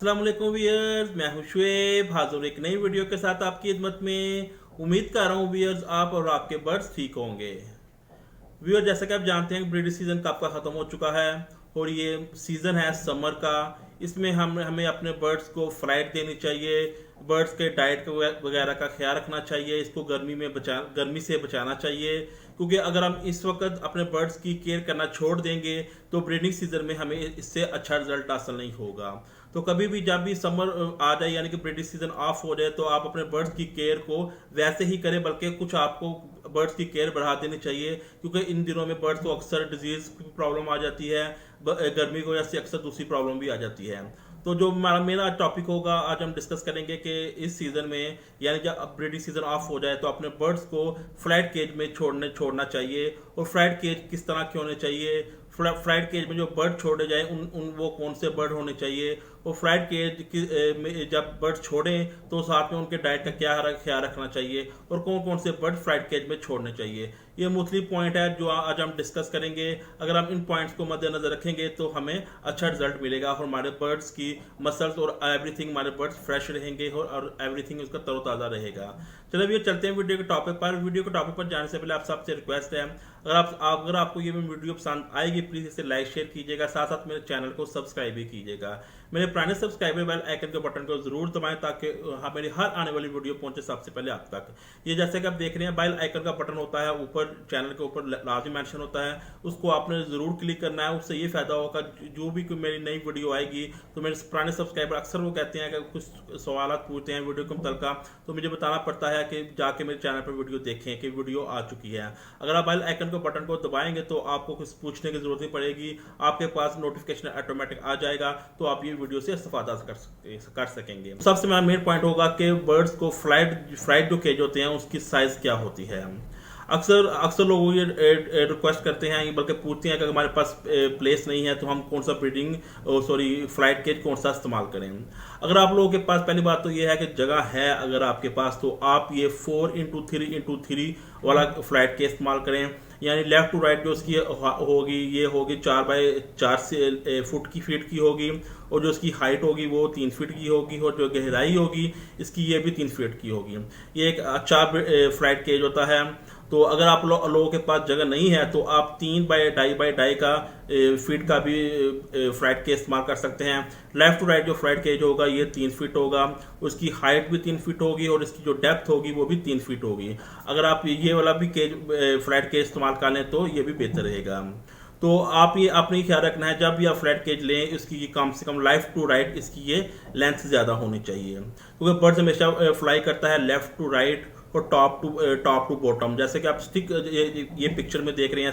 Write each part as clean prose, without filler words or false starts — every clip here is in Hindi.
अस्सलाम वालेकुम व्यूअर्स, मैं हूं शुएब हाजिर एक नई वीडियो के साथ आपकी खिदमत में। उम्मीद कर रहा हूं व्यूअर्स आप और आपके बर्ड्स ठीक होंगे। व्यूअर, जैसा कि आप जानते हैं ब्रीडिंग सीजन कब का ख़त्म हो चुका है और ये सीज़न है समर का। इसमें हमें अपने बर्ड्स को फ्लाइट देनी चाहिए, बर्ड्स के डाइट वगैरह का ख्याल रखना चाहिए, इसको गर्मी से बचाना चाहिए। क्योंकि अगर हम इस वक्त अपने बर्ड्स की केयर करना छोड़ देंगे तो ब्रीडिंग सीजन में हमें इससे अच्छा रिजल्ट हासिल नहीं होगा। तो कभी भी जब भी समर आ जाए यानी कि ब्रीडिंग सीजन ऑफ हो जाए तो आप अपने बर्ड्स की केयर को वैसे ही करें, बल्कि कुछ आपको बर्ड्स की केयर बढ़ा देनी चाहिए। क्योंकि इन दिनों में बर्ड्स को अक्सर डिजीज की प्रॉब्लम आ जाती है, गर्मी की वजह से अक्सर दूसरी प्रॉब्लम भी आ जाती है। तो जो मेरा टॉपिक होगा आज हम डिस्कस करेंगे कि इस सीज़न में यानी जब ब्रीडिंग सीजन ऑफ हो जाए तो अपने बर्ड्स को फ्लाइट केज में छोड़ना चाहिए। और फ्लाइट केज किस तरह के होने चाहिए, फ्लाइट केज में जो बर्ड छोड़े जाए उन वो कौन से बर्ड होने चाहिए, और फ्लाइट केज में जब बर्ड छोड़ें तो साथ में उनके डाइट का क्या ख्याल रखना चाहिए और कौन कौन से बर्ड फ्लाइट केज में छोड़ने चाहिए। ये मुख्तलिफ पॉइंट है जो आज हम डिस्कस करेंगे। अगर हम इन पॉइंट्स को मद्देनजर रखेंगे तो हमें अच्छा रिजल्ट मिलेगा और हमारे बर्ड्स की मसल्स और एवरीथिंग, हमारे बर्ड्स फ्रेश रहेंगे और एवरीथिंग उसका तरोताज़ा रहेगा। चलिए भैया चलते हैं वीडियो के टॉपिक पर। वीडियो के टॉपिक पर जाने से पहले आप सबसे रिक्वेस्ट है, अगर आपको ये वीडियो पसंद आएगी प्लीज़ इसे लाइक शेयर कीजिएगा, साथ साथ मेरे चैनल को सब्सक्राइब भी कीजिएगा। मेरे पुराने सब्सक्राइबर बेल आइकन के बटन को जरूर दबाएं ताकि मेरी हर आने वाली वीडियो पहुंचे सबसे पहले आप तक। ये जैसे कि आप देख रहे हैं बेल आइकन का बटन होता है ऊपर, चैनल के ऊपर लाजमी मेंशन होता है, उसको आपने जरूर क्लिक करना है। उससे ये फायदा होगा जो भी कोई मेरी नई वीडियो आएगी तो मेरे पुराने सब्सक्राइबर अक्सर वो कहते हैं कि कुछ सवाल पूछते हैं वीडियो के मुतल्लिक़, तो मुझे बताना पड़ता है कि जाके मेरे चैनल पर वीडियो देखें कि वीडियो आ चुकी है। अगर आप बेल आइकन के बटन को दबाएंगे तो आपको कुछ पूछने की जरूरत नहीं पड़ेगी, आपके पास नोटिफिकेशन ऑटोमेटिक आ जाएगा, तो आप ये वीडियो से इस्तेफादा कर सकेंगे। सबसे मेन पॉइंट होगा कि बर्ड्स को फ्लाइट जो केज होते हैं उसकी साइज क्या होती है। अक्सर लोग ये रिक्वेस्ट करते हैं बल्कि पूछते हैं कि हमारे पास प्लेस नहीं है तो हम कौन सा फ्लाइट केज कौन सा इस्तेमाल करें। अगर आप लोगों के पास, पहली बात तो ये है कि जगह है अगर आपके पास, तो आप ये 4x3x3 वाला फ्लाइट केज इस्तेमाल करें। यानी लेफ्ट टू राइट जो उसकी होगी ये होगी 4x4 फीट की होगी, और जो इसकी हाइट होगी वो 3 फीट की होगी, और जो गहराई होगी इसकी ये भी 3 फीट की होगी। ये एक अच्छा फ्लाइट केज होता है। तो अगर आप लोगों के पास जगह नहीं है तो आप 3x2x2 का फीट का भी फ्लाइट केज इस्तेमाल कर सकते हैं। लेफ्ट टू राइट जो फ्लाइट केज होगा ये 3 फीट होगा, उसकी हाइट भी 3 फीट होगी और इसकी जो डेप्थ होगी वो भी 3 फीट होगी। अगर आप ये वाला भी फ्लाइट केज इस्तेमाल कर लें तो ये भी बेहतर रहेगा। तो आपने ख्याल रखना है जब भी आप फ्लाइट केज लें इसकी कम से कम लेफ्ट टू राइट इसकी ये लेंथ ज़्यादा होनी चाहिए, क्योंकि बर्ड हमेशा फ्लाई करता है लेफ्ट टू राइट और टॉप टू बॉटम। जैसे कि आप स्टिक ये पिक्चर में देख रहे हैं,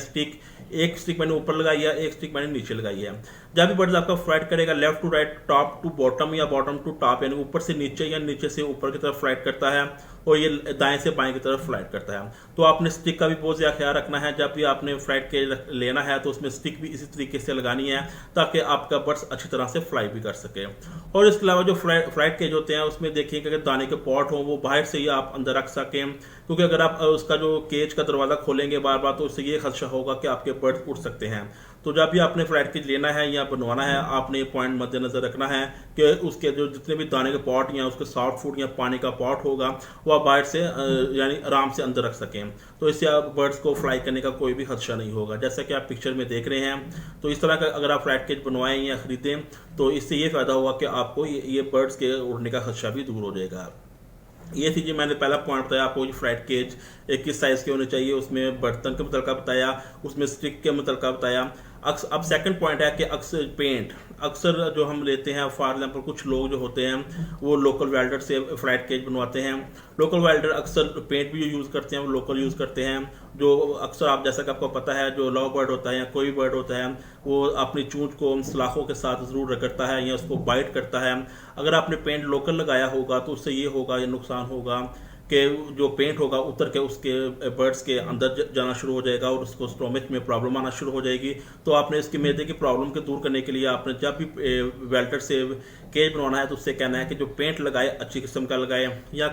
एक स्टिक मैंने ऊपर लगाई है, एक स्टिक मैंने नीचे लगाई है। जब भी बर्ड्स आपका फ्लाइट करेगा left to right, top to bottom या बॉटम टू टॉप, यानी ऊपर से नीचे या नीचे से ऊपर की तरफ फ्लाइट करता है, और ये दाएं से बाएं की तरफ फ्लाइट करता है। तो आपने स्टिक का भी बहुत ज़्यादा ख्याल रखना है। जब भी आपने फ्लाइट केज लेना है तो उसमें स्टिक भी इसी तरीके से लगानी है ताकि आपका बर्ड्स अच्छी तरह से फ्लाई भी कर सके। और इसके अलावा जो फ्लाइट केज होते हैं उसमें देखिए कि अगर दाने के पॉट हो वो बाहर से ही आप अंदर रख सकें, क्योंकि अगर आप उसका जो केज का दरवाज़ा खोलेंगे बार बार तो उससे ये खदशा होगा कि आपके बर्ड्स उड़ सकते हैं। तो जब भी आपने फ्लाइट केज लेना है या बनवाना है आपने ये पॉइंट मद्देनजर रखना है कि उसके जो जितने भी दाने के पॉट या उसके सॉफ्ट फूड या पानी का पॉट होगा वो आप बाहर से यानी आराम से अंदर रख सकें, तो इससे आप बर्ड्स को फ्लाई करने का कोई भी खदशा नहीं होगा। जैसा कि आप पिक्चर में देख रहे हैं, तो इस तरह का अगर आप फ्लाइट केज बनवाएं या खरीदें तो इससे ये फायदा होगा कि आपको ये बर्ड्स के उड़ने का खदशा भी दूर हो जाएगा। ये थी जी मैंने पहला पॉइंट बताया आपको, फ्लाइट केज किस साइज़ के होने चाहिए, उसमें बर्तन के मुतल्लिक़ बताया, उसमें स्टिक के मुतल्लिक़ बताया। अब सेकंड पॉइंट है कि अक्सर जो हम लेते हैं, फॉर एग्जांपल कुछ लोग जो होते हैं वो लोकल वेल्डर से फ्लाइट केज बनवाते हैं। लोकल वेल्डर अक्सर पेंट भी यूज़ करते हैं, वो लोकल यूज़ करते हैं। जो अक्सर आप जैसा कि आपको पता है जो लव बर्ड होता है या कोई बर्ड होता है वो अपनी चूंच को सलाखों के साथ ज़रूर रगड़ता है या उसको बाइट करता है। अगर आपने पेंट लोकल लगाया होगा तो उससे ये होगा, ये नुकसान होगा कि जो पेंट होगा उतर के उसके बर्ड्स के अंदर जाना शुरू हो जाएगा और उसको स्टोमच में प्रॉब्लम आना शुरू हो जाएगी। तो आपने इसके मैदे की प्रॉब्लम को दूर करने के लिए आपने जब भी वेल्डर से केज बनवाना है तो उससे कहना है कि जो पेंट लगाए अच्छी किस्म का लगाए, या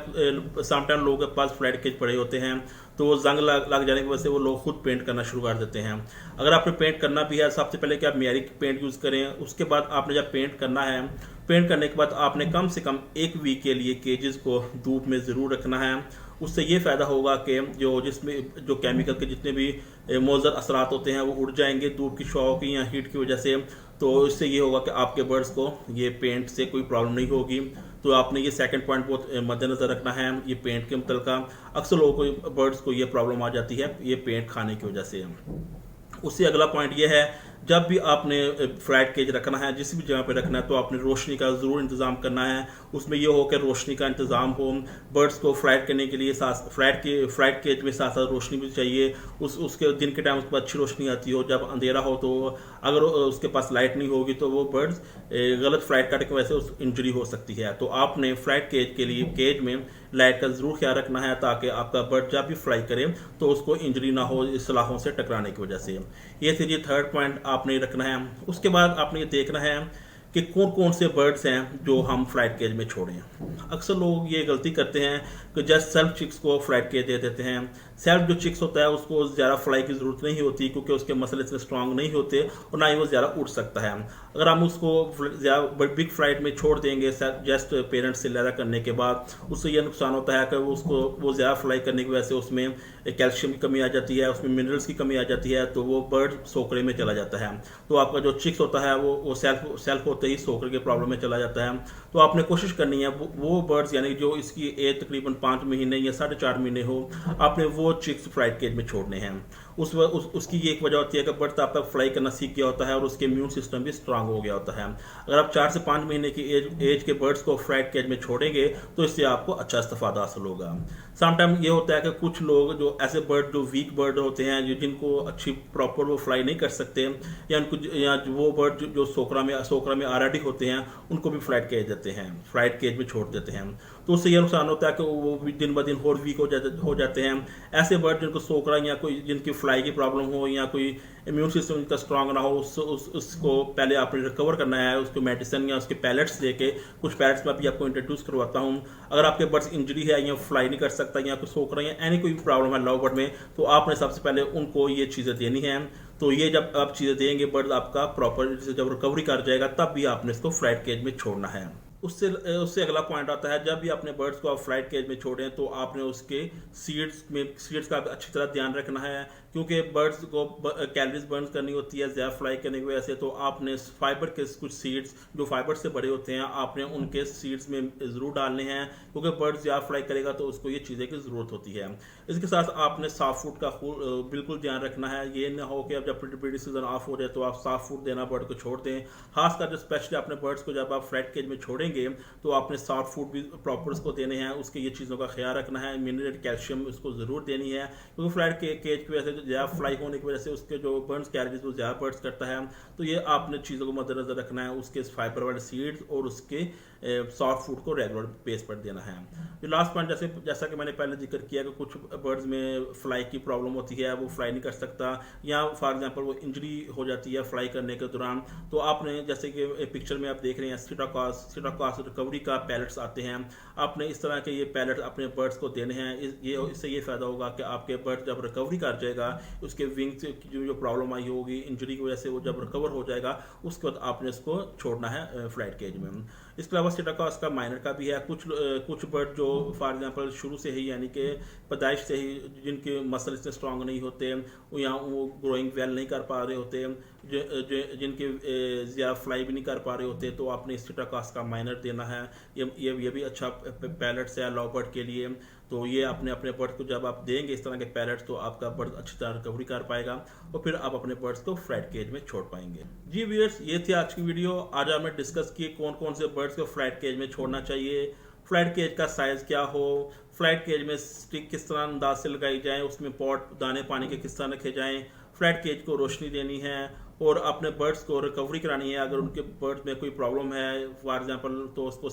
समटाइम लोगों के पास फ्लाइट केज पड़े होते हैं तो वो जंग लग जाने की वजह से वो लोग खुद पेंट करना शुरू कर देते हैं। अगर आपने पेंट करना भी है सबसे पहले कि आप मियारी पेंट यूज़ करें, उसके बाद आपने जब पेंट करना है पेंट करने के बाद आपने कम से कम 1 वीक के लिए केजेस को धूप में ज़रूर रखना है। उससे ये फ़ायदा होगा कि जिसमें जो केमिकल के जितने भी मौजर असरात होते हैं वो उड़ जाएंगे धूप की शॉक या हीट की वजह से। तो इससे ये होगा कि आपके बर्ड्स को ये पेंट से कोई प्रॉब्लम नहीं होगी। तो आपने ये सेकंड पॉइंट बहुत मद्देनज़र रखना है। ये पेंट के मतलब अक्सर लोगों को बर्ड्स को ये प्रॉब्लम आ जाती है ये पेंट खाने की वजह से। उससे अगला पॉइंट ये है, जब भी आपने फ्लाइट केज रखना है जिस भी जगह पे रखना है तो आपने रोशनी का ज़रूर इंतज़ाम करना है। उसमें यह हो कि रोशनी का इंतज़ाम हो। बर्ड्स को फ्लाइट करने के लिए फ्लाइट केज में साथ साथ रोशनी भी चाहिए। उसके दिन के टाइम उसके बाद अच्छी रोशनी आती हो, जब अंधेरा हो तो अगर उसके पास लाइट नहीं होगी तो वो बर्ड्स गलत फ्लाइट करने की वजह से उस इंजरी हो सकती है। तो आपने फ्लाइट केज के लिए केज में लाइट का ज़रूर ख्याल रखना है ताकि आपका बर्ड जब भी फ्लाई करे तो उसको इंजरी ना हो सलाखों से टकराने की वजह से। ये थी जी थर्ड पॉइंट आपने रखना है। उसके बाद आपने ये देखना है कि कौन कौन से बर्ड्स हैं जो हम फ्लाइट केज में छोड़ें। अक्सर लोग ये गलती करते हैं कि जस्ट सेल्फ चिक्स को फ्लाइट केज दे देते हैं। सेल्फ जो चिक्स होता है उसको ज़्यादा फ्लाई की ज़रूरत नहीं होती क्योंकि उसके मसल इतने स्ट्रांग नहीं होते और ना ही वो ज़्यादा उड़ सकता है। अगर हम उसको ज़्यादा बिग फ्लाइट में छोड़ देंगे जस्ट पेरेंट्स से लैदा करने के बाद, उससे यह नुकसान होता है कि वो ज़्यादा फ्लाई करने की वजह से उसमें कैल्शियम की कमी आ जाती है, उसमें मिनरल्स की कमी आ जाती है, तो वो बर्ड सोकरे में चला जाता है। तो आपका जो चिक्स होता है वो सेल्फ होते ही सोकरे के प्रॉब्लम में चला जाता है। तो आपने कोशिश करनी है वो बर्ड्स यानी जो इसकी एज तकरीबन 5 महीने या 4.5 महीने हो, आपने वो चिक्स फ्लाइट केज में छोड़ने हैं। उसकी ये एक वजह होती है कि बर्ड आप तक फ्लाई करना सीख गया होता है और उसके इम्यून सिस्टम भी स्ट्रांग हो गया होता है। अगर आप 4 से 5 महीने की एज के बर्ड्स को फ्लाइट केज में छोड़ेंगे तो इससे आपको अच्छा इस्तेफादा हासिल होगा। समटाइम ये होता है कि कुछ लोग जो ऐसे बर्ड जो वीक बर्ड होते हैं जिनको अच्छी प्रॉपर वो फ्लाई नहीं कर सकते या वो बर्ड जो सोकरा में ऑलरेडी होते हैं उनको भी फ्लाइट केज में छोड़ देते हैं। तो उससे यह नुकसान होता है कि वो भी दिन ब दिन और वीक हो जाते हैं। ऐसे बर्ड जिनको सोकरा या कोई जिनकी फ्लाई की प्रॉब्लम हो या कोई इम्यून सिस्टम जिनका स्ट्रांग ना हो उसको पहले आपने रिकवर करना है। उसको मेडिसिन या उसके पैलेट्स देके, कुछ पैलेट्स में भी आपको इंट्रोड्यूस करवाता हूँ। अगर आपके बर्ड्स इंजरी है या फ्लाई नहीं कर सकता या कोई सोकरा या एनी कोई प्रॉब्लम है लव बर्ड में, तो आपने सबसे पहले उनको ये चीज़ें देनी है। तो ये जब आप चीज़ें देंगे बर्ड आपका प्रॉपर जब रिकवरी कर जाएगा तब भी आपने इसको फ्लाइट केज में छोड़ना है। उससे अगला पॉइंट आता है, जब भी अपने बर्ड्स को आप फ्लाइट केज में छोड़ें तो आपने उसके सीड्स का अच्छी तरह ध्यान रखना है क्योंकि बर्ड्स को कैलोरीज बर्न करनी होती है ज़्यादा फ्लाई करने की वजह से। तो आपने फाइबर के कुछ सीड्स जो फाइबर से बड़े होते हैं आपने उनके सीड्स में ज़रूर डालने हैं क्योंकि बर्ड ज़्यादा फ्लाई करेगा तो उसको ये चीज़ें की ज़रूरत होती है। इसके साथ आपने सॉफ्ट फूड का बिल्कुल ध्यान रखना है। ये ना हो कि अब जब ब्रीडिंग सीजन ऑफ हो जाए तो आप सॉफ्ट फूड देना बर्ड को छोड़ दें। खासकर जो स्पेशली अपने बर्ड्स को जब आप फ्लाइट केज में छोड़ेंगे तो आपने सॉफ्ट फूड भी प्रॉपर उसको देने हैं। उसके ये चीज़ों का ख्याल रखना है। मिनरल कैल्शियम उसको ज़रूर देनी है क्योंकि फ्लाइट केज की वजह से ज़्यादा फ्लाई होने की वजह से उसके जो बर्न्स कैलोरीज वो ज़्यादा बर्न्स करता है। तो ये आपने चीज़ों को मद्देनजर रखना है। उसके फाइबर वाले सीड्स और उसके सॉफ्ट फूड को रेगुलर बेस पर देना है। जो लास्ट पॉइंट जैसा कि मैंने पहले जिक्र किया कि कुछ बर्ड्स में फ्लाई की प्रॉब्लम होती है, वो फ्लाई नहीं कर सकता या फॉर एग्जांपल वो इंजरी हो जाती है फ्लाई करने के दौरान, तो आपने जैसे कि पिक्चर में आप देख रहे हैं सीटाकॉस रिकवरी का पैलेट्स आते हैं। आपने इस तरह के ये पैलेट्स अपने बर्ड्स को देने हैं। इससे ये फ़ायदा होगा कि आपके बर्ड जब रिकवरी कर जाएगा उसके विंग्स की जो प्रॉब्लम आई होगी इंजरी की वजह से वो जब रिकवर हो जाएगा उसके बाद आपने इसको छोड़ना है फ्लाइट केज में। इसके अलावा सीटाकॉस का माइनर का भी है। कुछ बर्ड जो फॉर एग्जांपल शुरू से ही यानी कि पैदाइश से ही जिनके मसल इतने स्ट्रांग नहीं होते या वो ग्रोइंग वेल नहीं कर पा रहे होते, जिनके ज़्यादा फ्लाई भी नहीं कर पा रहे होते, तो आपने सीटाकॉस का माइनर देना है। ये भी अच्छा पैलेट्स है लव बर्ड के लिए। तो ये अपने बर्ड को जब आप देंगे इस तरह के पैलेट्स तो आपका बर्ड अच्छी तरह रिकवरी कर पाएगा और फिर आप अपने बर्ड्स को फ्लाइट केज में छोड़ पाएंगे। जी व्यूअर्स, ये थी आज की वीडियो। आज हमने डिस्कस किए कौन कौन से बर्ड्स को फ्लाइट केज में छोड़ना चाहिए, फ्लाइट केज का साइज़ क्या हो, फ्लाइट केज में स्टिक किस तरह अंदाज से लगाई जाए, उसमें पॉट दाने पानी के किस तरह रखे जाएँ, फ्लाइट केज को रोशनी देनी है और अपने बर्ड्स को रिकवरी करानी है। अगर उनके बर्ड्स में कोई प्रॉब्लम है फॉर एग्जांपल तो उसको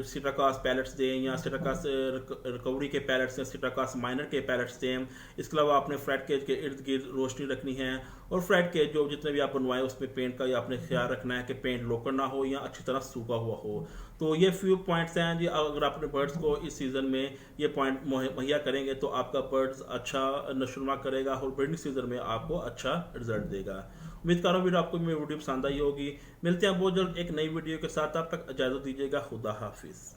सीटाकॉस पैलेट्स दें या सीटाकॉस रिकवरी के पैलेट्स दें, सीटाकॉस माइनर के पैलेट्स दें। इसके अलावा आपने फ्लाइट केज के इर्द गिर्द रोशनी रखनी है और फ्लाइट केज जो जितने भी आप बनवाएं उसमें पेंट का आपने ख्याल रखना है कि पेंट लोकल ना हो या अच्छी तरह सूखा हुआ हो। तो ये फ्यू पॉइंट्स हैं जी। अगर अपने बर्ड्स को इस सीज़न में ये पॉइंट मुहैया करेंगे तो आपका बर्ड्स अच्छा नशोनुमा करेगा और ब्रीडिंग सीजन में आपको अच्छा रिजल्ट देगा। दीजिएगा। उम्मीद कर रहा हूँ वीडियो आपको मेरी वीडियो पसंद आई होगी। मिलते हैं बहुत जल्द एक नई वीडियो के साथ, तब तक इजाज़त दीजिएगा। खुदा हाफिज़।